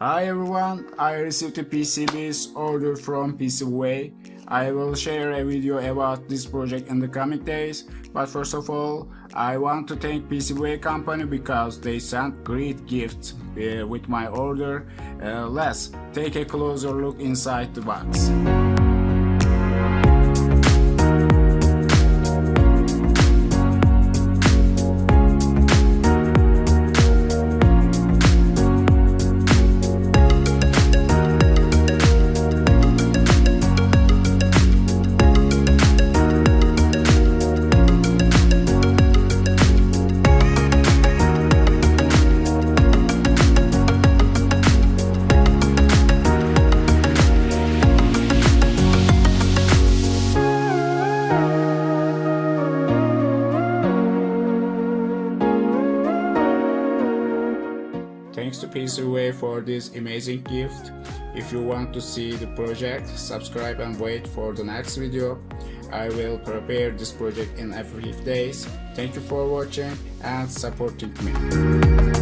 Hi everyone, I received a PCBs order from PCBWay. I will share a video about this project in the coming days, but first of all, I want to thank PCBWay company because they sent great gifts with my order. Let's take a closer look inside the box. Thanks to PCBWay for this amazing gift. If you want to see the project, subscribe and wait for the next video. I will prepare this project in a few days. Thank you for watching and supporting me.